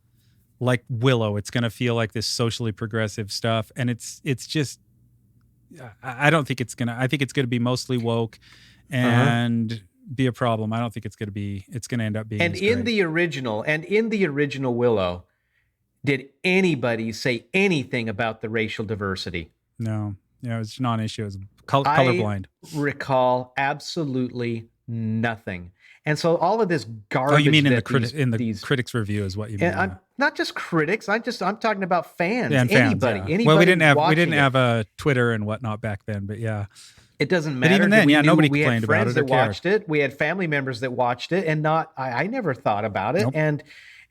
like Willow. It's going to feel like this socially progressive stuff. And it's just, I don't think it's going to, I think it's going to be mostly woke and be a problem. I don't think it's going to end up being. And in the original Willow, did anybody say anything about the racial diversity? No. Yeah, it's non-issue. It's colorblind. I recall absolutely nothing. And so all of this garbage. Oh, you mean in the critics' review is what you mean? I'm not just critics. I'm talking about fans. Yeah, anybody. Fans, Anybody. Well, we didn't have a Twitter and whatnot back then, but yeah. It doesn't matter. But even then, nobody complained about it. We had friends that watched it. We had family members that watched it, and I never thought about it. Nope. And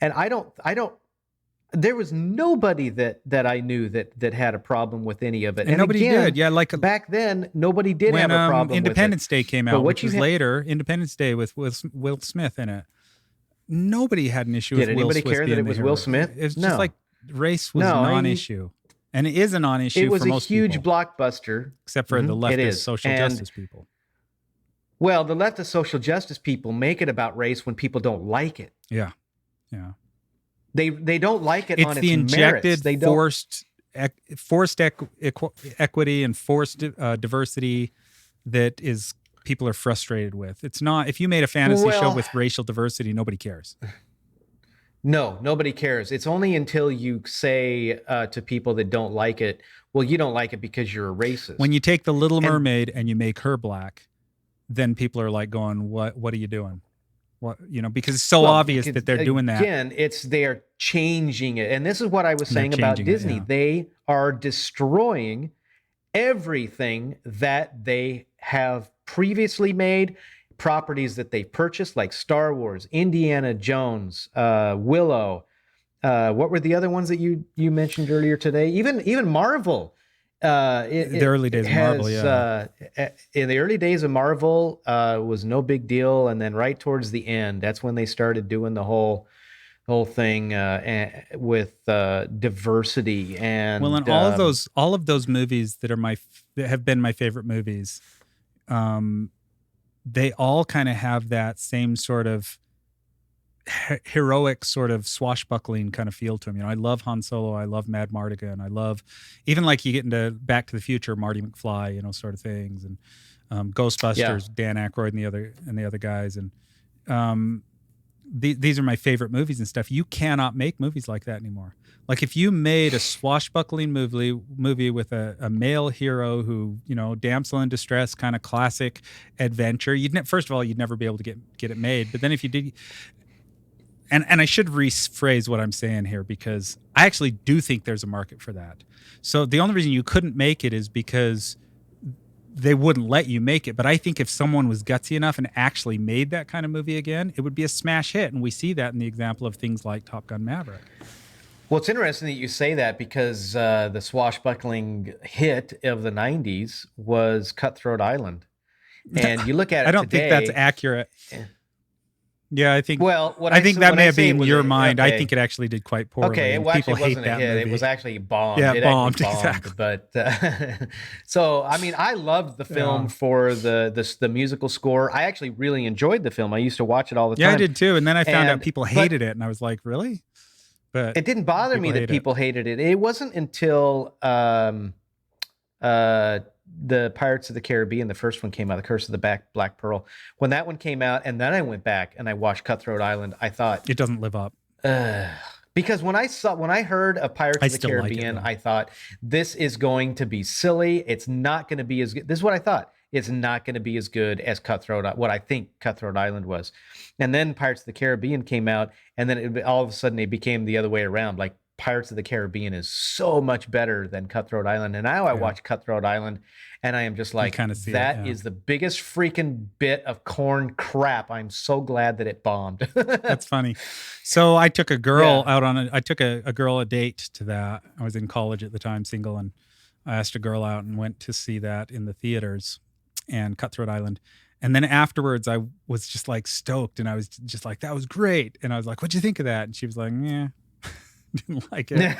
I don't. There was nobody that I knew that had a problem with any of it. And nobody did. Yeah, like back then, nobody did have a problem with it. Independence Day came out, which was later. Independence Day with Will Smith in it. Nobody had an issue with Will Smith. Did anybody care that it was Will Smith? It's just like race was a non-issue. And it is a non-issue for most people. It was a huge blockbuster. Except for the leftist social justice people. Well, the leftist social justice people make it about race when people don't like it. Yeah. Yeah. They don't like it on its merits. It's the injected forced equity and forced diversity that is people are frustrated with. It's not, if you made a fantasy show with racial diversity, nobody cares. No, nobody cares. It's only until you say to people that don't like it, well, you don't like it because you're a racist. When you take the Little Mermaid and you make her black, then people are like going, what are you doing? What, because it's so obvious that they're doing that. Again, they're changing it. And this is what I was saying about Disney. They are destroying everything that they have previously made, properties that they purchased, like Star Wars, Indiana Jones, Willow. What were the other ones that you mentioned earlier today? Even Marvel. The early days of Marvel, yeah. In the early days of Marvel, was no big deal, and then right towards the end, that's when they started doing the whole thing with diversity and and all of those movies that have been my favorite movies, they all kind of have that same sort of heroic sort of swashbuckling kind of feel to him. I love Han Solo, I love Mad Mardigan, I love even like you get into Back to the Future, Marty McFly, sort of things, and Ghostbusters, Dan Aykroyd and the other guys, and these are my favorite movies and stuff. You cannot make movies like that anymore. Like if you made a swashbuckling movie with a male hero who, damsel in distress, kind of classic adventure, first of all, you'd never be able to get it made. But then if you did. And I should rephrase what I'm saying here because I actually do think there's a market for that. So the only reason you couldn't make it is because they wouldn't let you make it. But I think if someone was gutsy enough and actually made that kind of movie again, it would be a smash hit. And we see that in the example of things like Top Gun Maverick. Well, it's interesting that you say that because the swashbuckling hit of the 90s was Cutthroat Island. And you look at it I don't today, think that's accurate. Yeah, I think Well, what I think that when may I have say it been was your mind. I okay. think it actually did quite poorly, Okay, it and actually people hate wasn't a that hit. It movie. was actually bombed. Yeah, It actually bombed bombed. exactly. But so I mean, I loved the film Yeah, for the musical score. I actually really enjoyed the film. I used to watch it all the yeah, I time. did too. And then I found out And people but hated it, and I was like, really? But it didn't bother me people that hate it. people hated it. It wasn't until uh the Pirates of the Caribbean, the first one came out, The Curse of the Black Pearl. When that one came out, and then I went back and I watched Cutthroat Island, I thought, It doesn't live up. uh, because when I heard of Pirates I of the still like it Caribbean, though. I thought this is going to be silly. It's not going to be as good. This is what I thought. It's not going to be as good as what I think Cutthroat Island was. And then Pirates of the Caribbean came out, and then all of a sudden it became the other way around. Like Pirates of the Caribbean is so much better than Cutthroat Island. And now I Yeah, watch Cutthroat Island, and I am just you like, kind of see it. that Yeah, is the biggest freaking bit of corn crap. I'm so glad that it bombed. that's funny. So I took a girl Yeah. out on I took a girl a date to that. I was in college at the time, single, and I asked a girl out and went to see that in the theaters and Cutthroat Island. And then afterwards, I was just like stoked, and I was just like, "That was great." And I was like, "What'd you think of that?" And she was like, "Yeah, didn't like it."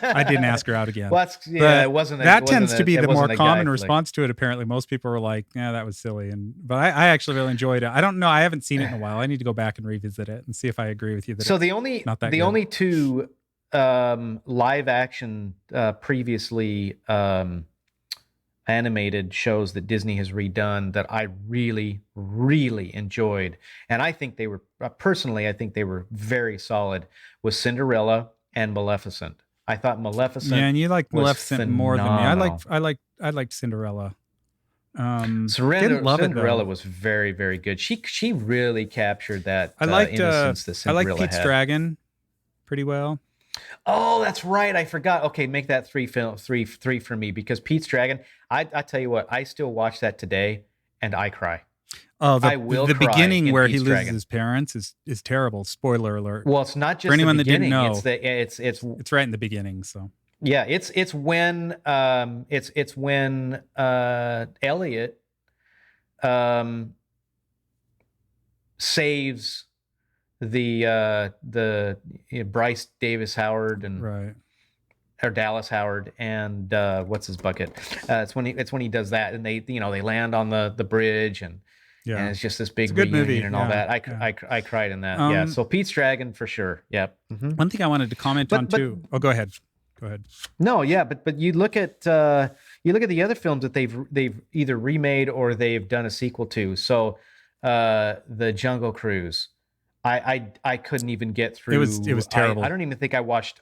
I didn't ask her out again. Well, that's, yeah, But that tends to be it the more wasn't a common guy flick. response to it. Apparently, most people were like, "Yeah, that was silly." But I actually really enjoyed it. I don't know. I haven't seen it in a while. I need to go back and revisit it and see if I agree with you that So it's not that good. only two live action previously animated shows that Disney has redone that I really, really enjoyed, and I think they were personally, I think they were very solid, was Cinderella and Maleficent. I thought Yeah, and you like was Maleficent more than me. phenomenal. I liked Cinderella. Didn't love it Cinderella though. was very, very good. She really captured that I liked innocence that I liked Cinderella Pete's had. Dragon pretty well. Oh, that's right. I forgot. Okay, make that three for me, because Pete's Dragon. I tell you what, I still watch that today and I cry. Oh, I will the cry beginning in where he Pete's loses Dragon. his parents is terrible. Spoiler alert. Well, it's not For just the anyone that didn't beginning. know, It's the it's right in the beginning. So yeah. It's when it's when Elliot saves Bryce Davis Howard and right. or Dallas Howard and what's his bucket? It's when he does that, and they land on the bridge, and Yeah, it's just this it's big a good reunion movie. and all Yeah, that. yeah. I cried in that. Yeah. Um, So Pete's Dragon for sure. Yep. Hmm. One thing I wanted to comment on But too. Oh, go ahead. Go ahead. no, yeah, but you look at the other films that they've either remade or they've done a sequel to. So the Jungle Cruise. I couldn't even get through. It was terrible. I don't even think I watched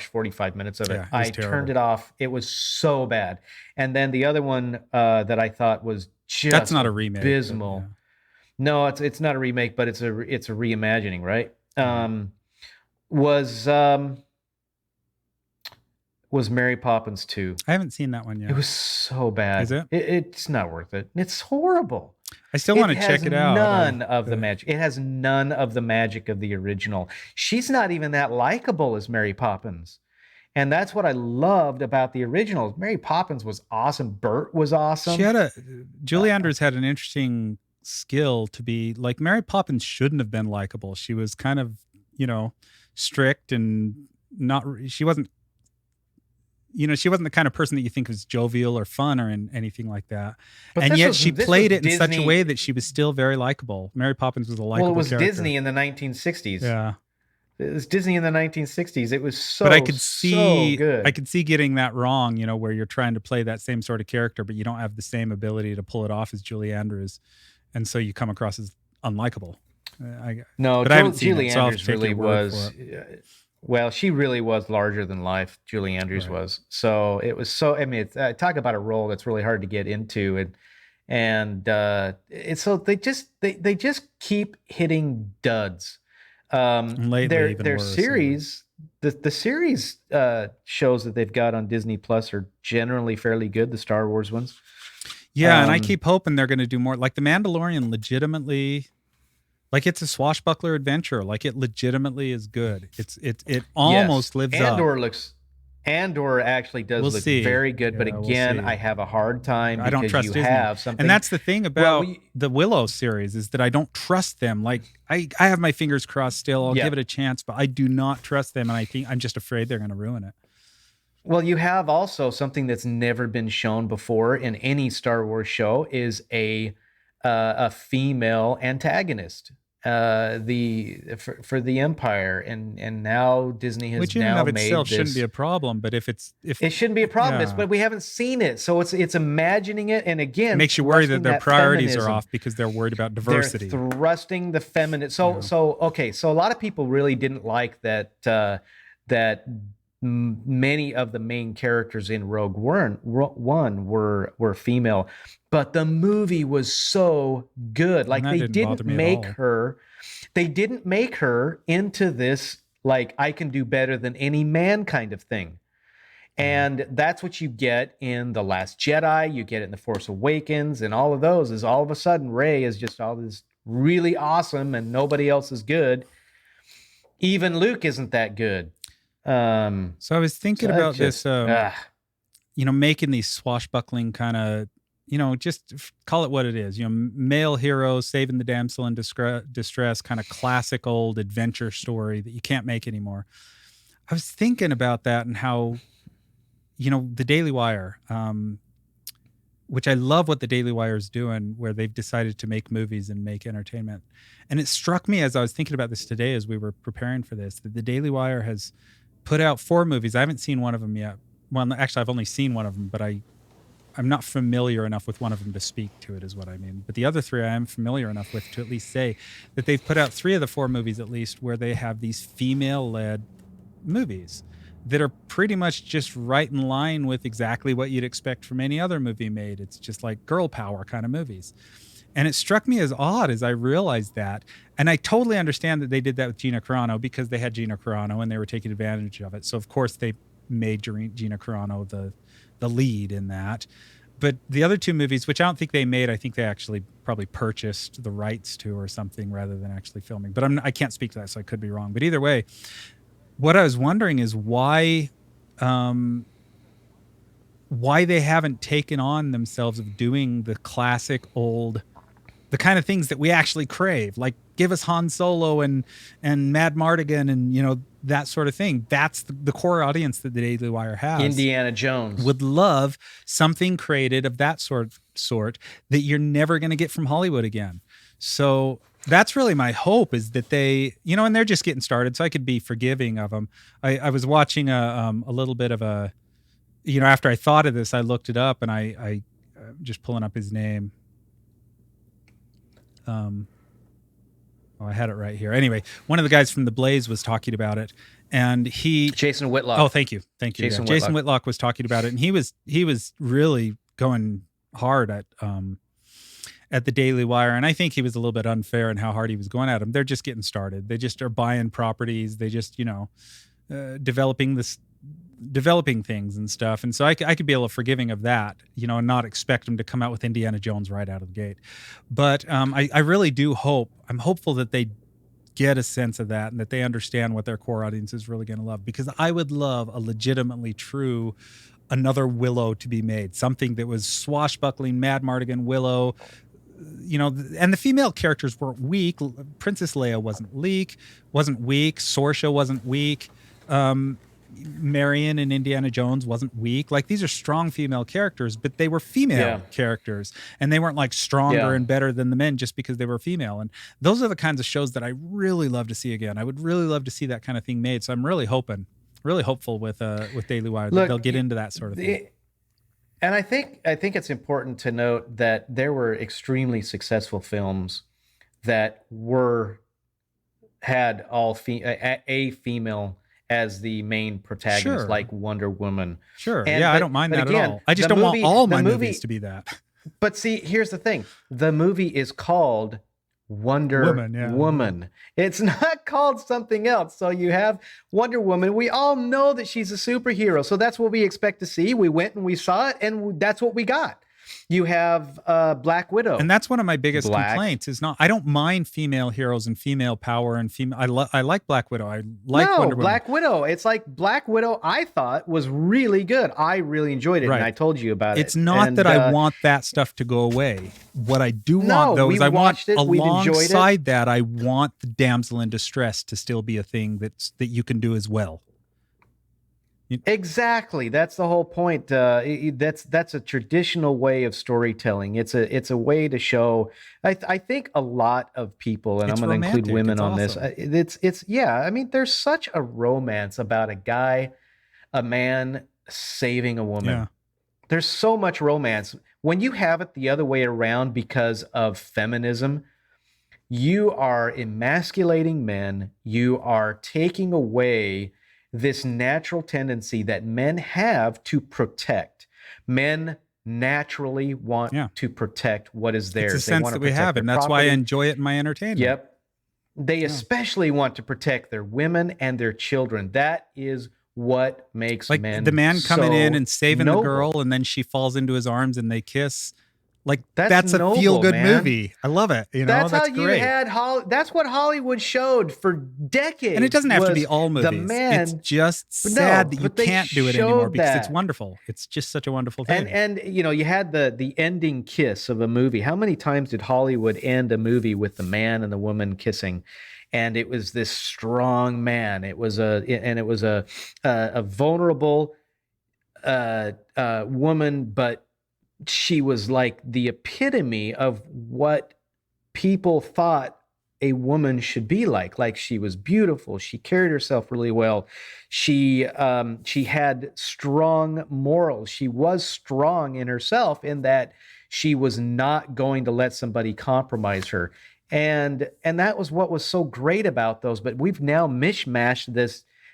45 minutes of it. Yeah, it was I terrible. turned it off. It was so bad. And then the other one that I thought was just That's not a remake. abysmal. But, No, it's not a remake, but it's a reimagining, right? yeah. Was Mary Poppins 2. I haven't seen that one yet. It was so bad. Is it? It's not worth it. It's horrible. I still want to check it out. None of the magic. It has none of the magic of the original. She's not even that likable as Mary Poppins. And that's what I loved about the original. Mary Poppins was awesome. Bert was awesome. Julie Andrews had an interesting skill to be like Mary Poppins shouldn't have been likable. She was kind of, strict and she wasn't the kind of person that you think was jovial or fun or anything like that. But and yet she played it in such a Disney. way that she was still very likable. Mary Poppins was a likable Well, it was character. Disney in the 1960s. Yeah. It was Disney in the 1960s. It was so, But I could see so good. I could see getting that wrong, where you're trying to play that same sort of character, but you don't have the same ability to pull it off as Julie Andrews. And so you come across as unlikable. No, but I haven't seen Julie it, so I'll have Andrews to take really your word was. for it. Well, she really was larger than life. Julie Andrews Right. was. So it was so. I mean, talk about a role that's really hard to get into, and it's so they just keep hitting duds. And lately, even Their worse, series, the series shows that they've got on Disney Plus are generally fairly good. The Star Wars ones. Yeah, and I keep hoping they're going to do more. Like The Mandalorian legitimately, like it's a swashbuckler adventure. Like it legitimately is good. It almost lives up. Andor actually does We'll look see. very good, but Yeah, we'll again, see. I have a hard time I don't because trust you Disney. have something. And that's the thing Well, about the Willow series, is that I don't trust them. Like I have my fingers crossed still. I'll yeah. give it a chance, but I do not trust them. And I think I'm just afraid they're going to ruin it. Well, you have also something that's never been shown before in any Star Wars show is a female antagonist, for the Empire, and now Disney has Which in and now of made itself shouldn't this. be a problem. But if It shouldn't be a problem, yeah. but we haven't seen it, so it's imagining it, and again, It makes you worry that thrusting their priorities feminism. are off because they're worried about They're diversity. thrusting the feminine. So okay. So a lot of people really didn't like that many of the main characters in Rogue One were female, but the movie was so good. Like that they didn't bother didn't me at make all. her, they didn't make her into this like I can do better than any man kind of thing. And that's what you get in The Last Jedi. You get it in The Force Awakens, and all of those is all of a sudden Rey is just all this really awesome, and nobody else is good. Even Luke isn't that good. So I was thinking so about just, this, making these swashbuckling kind of, just call it what it is. Male hero saving the damsel in distress, kind of classic old adventure story that you can't make anymore. I was thinking about that and how, the Daily Wire, which I love what the Daily Wire is doing, where they've decided to make movies and make entertainment. And it struck me as I was thinking about this today, as we were preparing for this, that the Daily Wire has put out 4 movies. I haven't seen one of them yet. Well, actually, I've only seen one of them, but I'm not familiar enough with one of them to speak to it, is what I mean. But the other 3 I am familiar enough with to at least say that they've put out 3 of the 4 movies, at least, where they have these female-led movies that are pretty much just right in line with exactly what you'd expect from any other movie made. It's just like girl power kind of movies. And it struck me as odd as I realized that. And I totally understand that they did that with Gina Carano because they had Gina Carano and they were taking advantage of it. So, of course, they made Gina Carano the lead in that. But the other 2 movies, which I don't think they made, I think they actually probably purchased the rights to or something rather than actually filming. But I can't speak to that, so I could be wrong. But either way, what I was wondering is why they haven't taken on themselves of doing the classic old, the kind of things that we actually crave, like give us Han Solo and Mad Mardigan and that sort of thing. That's the core audience that the Daily Wire has. Indiana Jones would love something created of that sort that you're never going to get from Hollywood again. So that's really my hope, is that they, and they're just getting started, so I could be forgiving of them. I was watching a little bit of a, after I thought of this, I looked it up, and I just pulling up his name. I had it right here. Anyway, one of the guys from The Blaze was talking about it, and Jason Whitlock. Oh, thank you. Jason Whitlock was talking about it, and he was really going hard at the Daily Wire, and I think he was a little bit unfair in how hard he was going at them. They're just getting started. They just are buying properties. They just developing things and stuff. And so I could be a little forgiving of that, and not expect them to come out with Indiana Jones right out of the gate. But I really do hope, I'm hopeful that they get a sense of that and that they understand what their core audience is really going to love, because I would love a legitimately true another Willow to be made, something that was swashbuckling Mad Mardigan Willow, and the female characters weren't weak. Princess Leia wasn't weak. Saoirse wasn't weak. Marion and Indiana Jones wasn't weak. Like, these are strong female characters, but they were female characters, and they weren't like stronger and better than the men just because they were female. And those are the kinds of shows that I really love to see again. I would really love to see that kind of thing made. So I'm really hopeful with Daily Wire that they'll get into that sort of thing. And I think it's important to note that there were extremely successful films that had a female as the main protagonist, like Wonder Woman. Sure. I don't mind that at all. I just don't want all my movies to be that. But see, here's the thing. The movie is called Wonder Woman. It's not called something else. So you have Wonder Woman. We all know that she's a superhero. So that's what we expect to see. We went and we saw it, and that's what we got. You have Black Widow. And that's one of my biggest Black. complaints. Is not I don't mind female heroes and female power and female. I like Black Widow. I like Wonder Woman. Black Widow. It's like Black Widow. I thought was really good. I really enjoyed it, Right. and I told you about it. It's not And, that I want that stuff to go away. What I do want, though, we is I want watched it, we've enjoyed it. alongside that, I want the damsel in distress to still be a thing that you can do as well. Exactly. That's the whole point. That's a traditional way of storytelling. It's a way to show. I think a lot of people, and It's I'm going to include romantic. women It's on this. awesome. It's yeah. I mean, there's such a romance about a man saving a woman. Yeah. There's so much romance. When you have it the other way around because of feminism, you are emasculating men. You are taking away this natural tendency that men have to protect. Men naturally want to protect what is theirs. It's a sense that we have, and that's why I enjoy it in my entertainment. Yep. They especially want to protect their women and their children. That is what makes Like men the man coming so in and saving noble. the girl, and then she falls into his arms and they kiss. Like That's that's a noble, feel-good man. movie. I love it. You know, That's how great. you had that's what Hollywood showed for decades. And it doesn't have to was be all movies. The man, it's just No, sad that you but they can't do it anymore showed because it's that. wonderful. It's just such a wonderful thing. and you know, you had the ending kiss of a movie. How many times did Hollywood end a movie with the man and the woman kissing? And it was this strong man. It was a vulnerable woman, but she was like the epitome of what people thought a woman should be like. Like, she was beautiful. She carried herself really well. She had strong morals. She was strong in herself in that she was not going to let somebody compromise her. And that was what was so great about those. But we've now mishmashed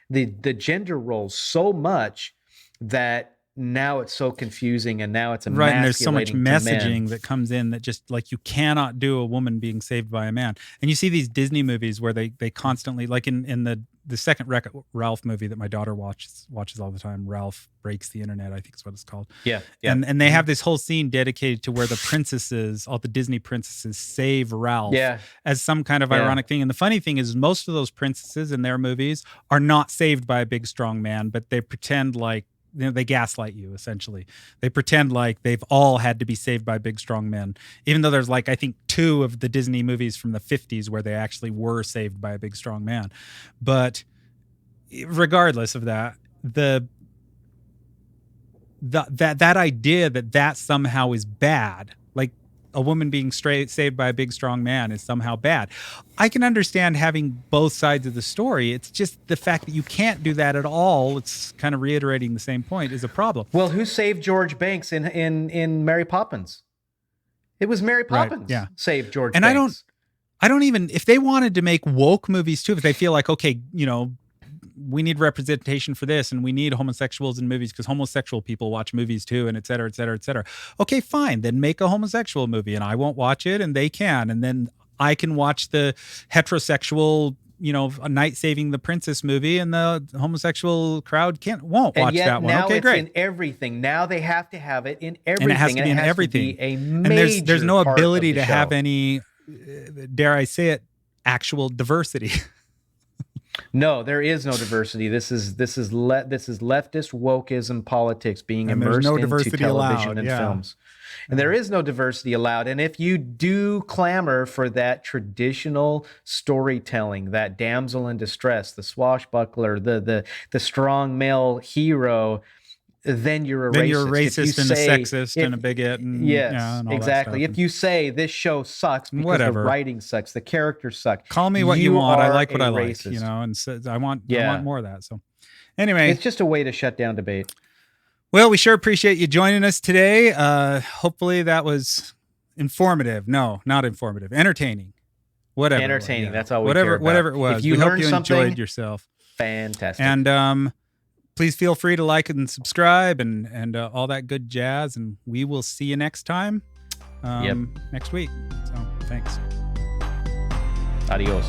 the gender roles so much that now it's so confusing, and now it's right, and there's so much emasculating to men. messaging that comes in that just like you cannot do a woman being saved by a man. And you see these Disney movies where they constantly, like in the second Wreck-It Ralph movie that my daughter watches all the time, Ralph Breaks the Internet, I think is what it's called. Yeah. And they have this whole scene dedicated to where the princesses, all the Disney princesses, save Ralph as some kind of ironic thing. And the funny thing is most of those princesses in their movies are not saved by a big strong man, but they pretend like, you know, they gaslight you, essentially. They pretend like they've all had to be saved by big, strong men, even though there's like, I think 2 of the Disney movies from the 50s where they actually were saved by a big, strong man. But regardless of that, that idea that somehow is bad, like a woman being saved by a big, strong man is somehow bad. I can understand having both sides of the story. It's just the fact that you can't do that at all. It's kind of reiterating the same point is a problem. Well, who saved George Banks in Mary Poppins? It was Mary Poppins saved George and Banks. I don't even, if they wanted to make woke movies too, if they feel like, okay, you know, we need representation for this and we need homosexuals in movies because homosexual people watch movies too, and et cetera, et cetera, et cetera. Okay, fine. Then make a homosexual movie and I won't watch it and they can. And then I can watch the heterosexual, you know, A Night Saving the Princess movie and the homosexual crowd won't watch that one. Now okay, it's great. in everything. Now they have to have it in everything. And it has to be in everything. To be a and major there's no part ability of the to show. have any, dare I say it, actual diversity. No, there is no diversity. This is leftist wokeism politics being And there's immersed no into diversity television allowed, and yeah. films. And there is no diversity allowed. And if you do clamor for that traditional storytelling, that damsel in distress, the swashbuckler, the strong male hero, then you're a racist. You're a racist and a sexist and a bigot. And, Yes, and all exactly. That stuff. If you say this show sucks because Whatever. the writing sucks, the characters suck. Call me what you want. I are like what a I like, racist. you know, and so I want Yeah. more of that. So anyway, It's just a way to shut down debate. well, we sure appreciate you joining us today. Hopefully that was informative. No, not informative. Entertaining. Whatever. Entertaining. Yeah. That's all we whatever, care about. whatever it was. If you we hope learned you something, enjoyed yourself. Fantastic. And please feel free to like and subscribe and all that good jazz. And we will see you next time. Next week. So thanks. Adios.